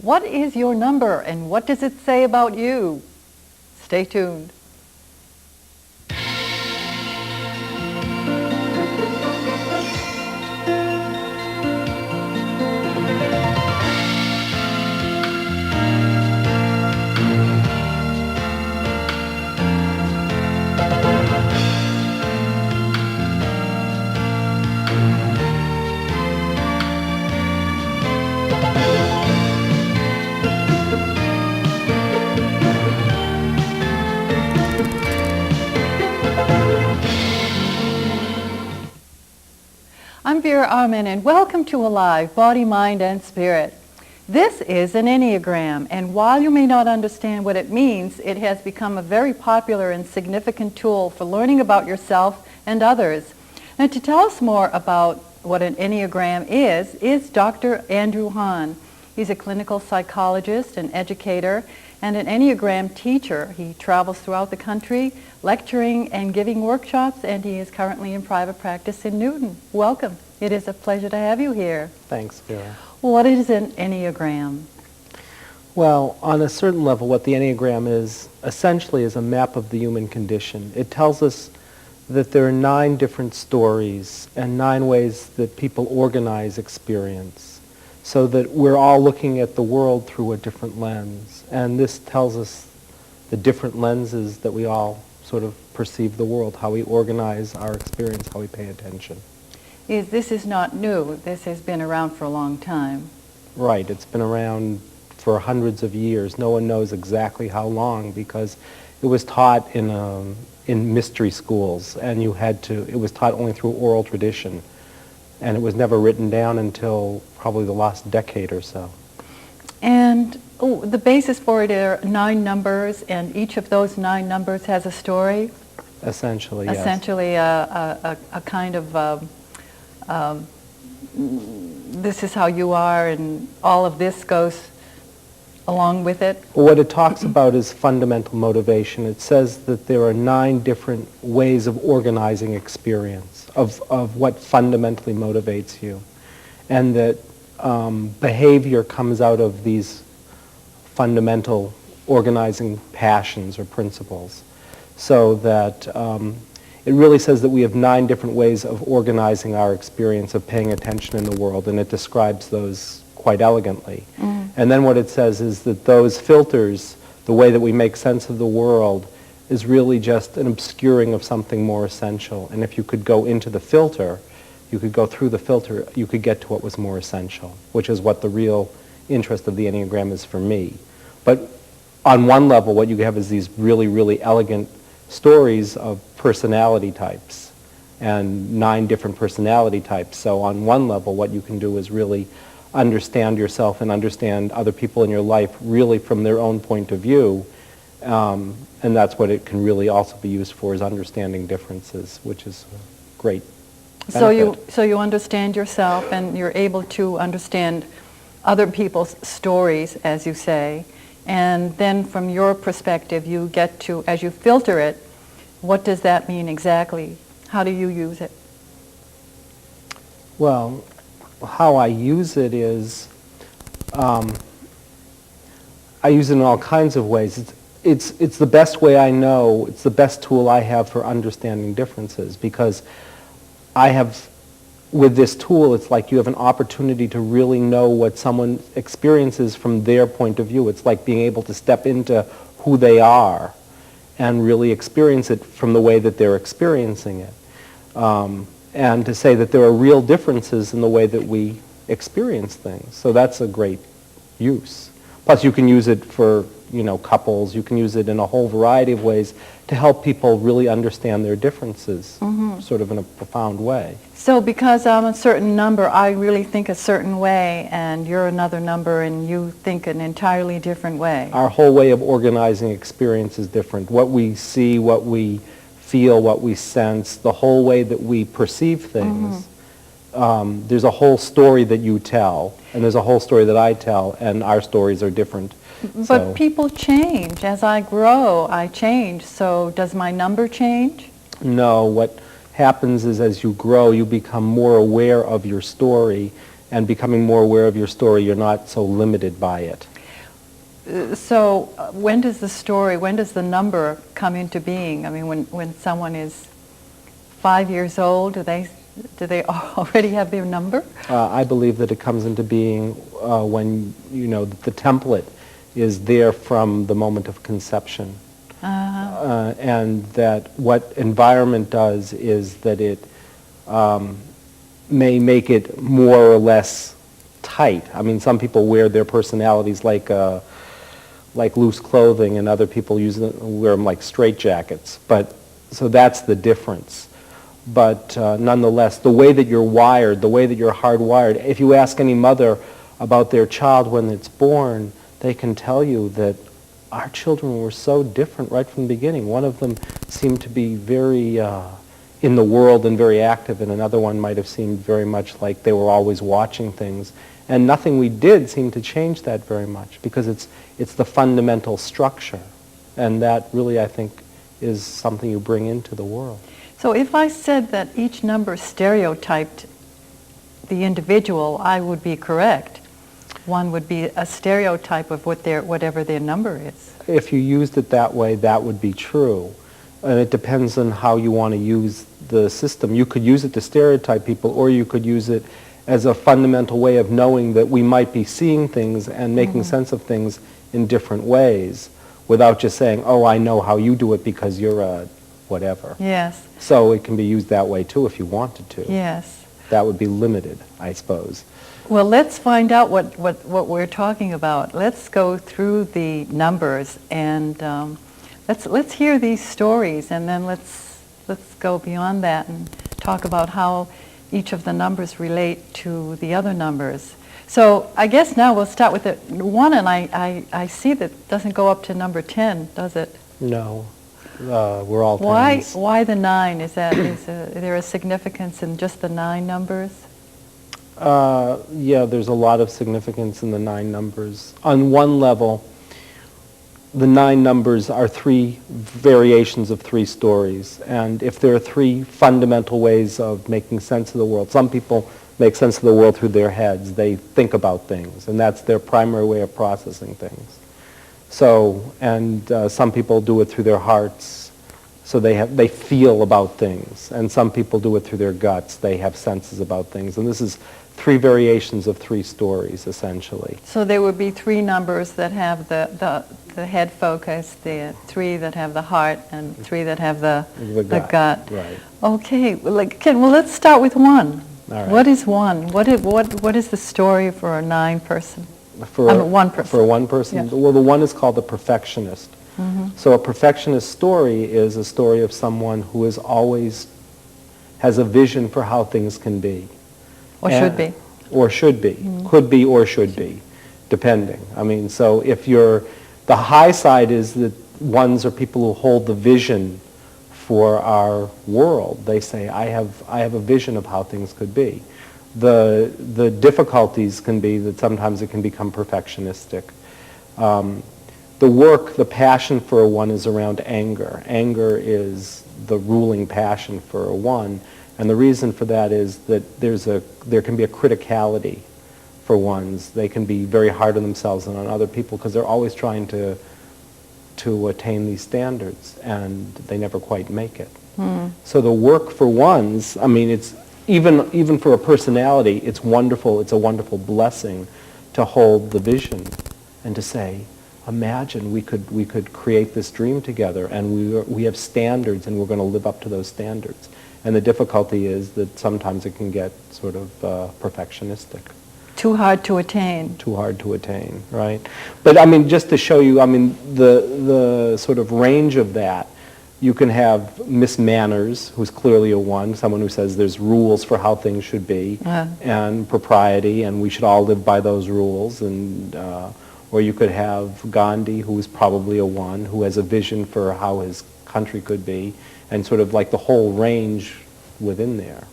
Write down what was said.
What is your number and what does it say about you? Stay tuned. I'm Vera Armin, and welcome to Alive, Body, Mind, and Spirit. This is an Enneagram, and while you may not understand what it means, it has become a very popular and significant tool for learning about yourself and others. And to tell us more about what an Enneagram is Dr. Andrew Hahn. He's a clinical psychologist, an educator, and an Enneagram teacher. He travels throughout the country lecturing and giving workshops, and he is currently in private practice in Newton. Welcome. It is a pleasure to have you here. Thanks, Vera. What is an Enneagram? Well, on a certain level, what the Enneagram is essentially is a map of the human condition. It tells us that there are 9 different stories and 9 ways that people organize experience, so that we're all looking at the world through a different lens. And this tells us the different lenses that we all sort of perceive the world, how we organize our experience, how we pay attention. This is not new. This has been around for a long time. Right. It's been around for hundreds of years. No one knows exactly how long, because it was taught in mystery schools, and it was taught only through oral tradition. And it was never written down until probably the last decade or so. And the basis for it are 9 numbers, and each of those 9 numbers has a story? Essentially, yes. Essentially a kind of, this is how you are, and all of this goes along with it? What it talks about is fundamental motivation. It says that there are 9 different ways of organizing experience, of what fundamentally motivates you. And that behavior comes out of these fundamental organizing passions or principles. So that it really says that we have 9 different ways of organizing our experience, of paying attention in the world, and it describes those quite elegantly. And then what it says is that those filters, the way that we make sense of the world, is really just an obscuring of something more essential. And if you could go into the filter, you could go through the filter, you could get to what was more essential, which is what the real interest of the Enneagram is for me. But on one level, what you have is these really, really elegant stories of personality types, and 9 different personality types. So on one level, what you can do is really understand yourself and understand other people in your life really from their own point of view. And that's what it can really also be used for, is understanding differences, which is great. So you understand yourself, and you're able to understand other people's stories, as you say, and then from your perspective you get to, as you filter it, what does that mean exactly? How do you use it? Well, how I use it is, I use it in all kinds of ways. It's the best way I know, it's the best tool I have for understanding differences, because I have, with this tool, it's like you have an opportunity to really know what someone experiences from their point of view. It's like being able to step into who they are and really experience it from the way that they're experiencing it. And to say that there are real differences in the way that we experience things. So that's a great use. Plus you can use it for, couples. You can use it in a whole variety of ways to help people really understand their differences, sort of in a profound way. So because I'm a certain number, I really think a certain way, and you're another number and you think an entirely different way. Our whole way of organizing experience is different. What we see, what we feel, what we sense, the whole way that we perceive things. There's a whole story that you tell, and there's a whole story that I tell, and our stories are different. But people change. As I grow, I change. So does my number change? No. What happens is as you grow, you become more aware of your story, and becoming more aware of your story, you're not so limited by it. when does the number come into being? I mean, when someone is 5 years old, do they already have their number? I believe that it comes into being when, the template is there from the moment of conception. And that what environment does is that it may make it more or less tight. I mean, some people wear their personalities like loose clothing, and other people wear them like straitjackets. So that's the difference. But nonetheless, the way that you're wired, the way that you're hardwired, if you ask any mother about their child when it's born, they can tell you that our children were so different right from the beginning. One of them seemed to be very in the world and very active, and another one might have seemed very much like they were always watching things. And nothing we did seemed to change that very much, because it's the fundamental structure. And that really, I think, is something you bring into the world. So if I said that each number stereotyped the individual, I would be correct. One would be a stereotype of whatever their number is. If you used it that way, that would be true. And it depends on how you want to use the system. You could use it to stereotype people, or you could use it as a fundamental way of knowing that we might be seeing things and making sense of things in different ways, without just saying, oh, I know how you do it because you're a whatever. Yes. So it can be used that way too if you wanted to. Yes. That would be limited, I suppose. Well, let's find out what we're talking about. Let's go through the numbers, and let's hear these stories, and then let's go beyond that and talk about how each of the numbers relate to the other numbers. So I guess now we'll start with the 1, and I see that doesn't go up to number 10, does it? No. We're all tens. Why the 9? Is there a significance in just the 9 numbers? Yeah, there's a lot of significance in the 9 numbers. On one level, the 9 numbers are 3 variations of 3 stories. And if there are 3 fundamental ways of making sense of the world, some people make sense of the world through their heads. They think about things, and that's their primary way of processing things. So, and some people do it through their hearts, so they feel about things. And some people do it through their guts. They have senses about things. And this is 3 variations of 3 stories, essentially. So there would be 3 numbers that have the head focus, the 3 that have the heart, and 3 that have the gut. Right. Okay. Well, let's start with 1. All right. What is 1? What is the story for a 9 person? For 1 person. For 1 person? Yeah. Well, the 1 is called the perfectionist. So a perfectionist story is a story of someone who is always has a vision for how things can be. Or should be. Or should be. Could be or should be, depending. I mean, so if the high side is that 1s are people who hold the vision for our world. They say, I have a vision of how things could be. The difficulties can be that sometimes it can become perfectionistic. The passion for a 1 is around anger. Anger is the ruling passion for a 1, and the reason for that is that there can be a criticality for 1s. They can be very hard on themselves and on other people because they're always trying to attain these standards, and they never quite make it. So the work for 1s, I mean, it's even for a personality, it's wonderful. It's a wonderful blessing to hold the vision and to say, imagine we could create this dream together, and we have standards, and we're going to live up to those standards. And the difficulty is that sometimes it can get sort of perfectionistic. Too hard to attain. Too hard to attain, right? But I mean, just to show you, I mean, the sort of range of that, you can have Miss Manners, who's clearly a 1, someone who says there's rules for how things should be, and propriety, and we should all live by those rules. And or you could have Gandhi, who is probably a 1, who has a vision for how his country could be, and sort of like the whole range within there.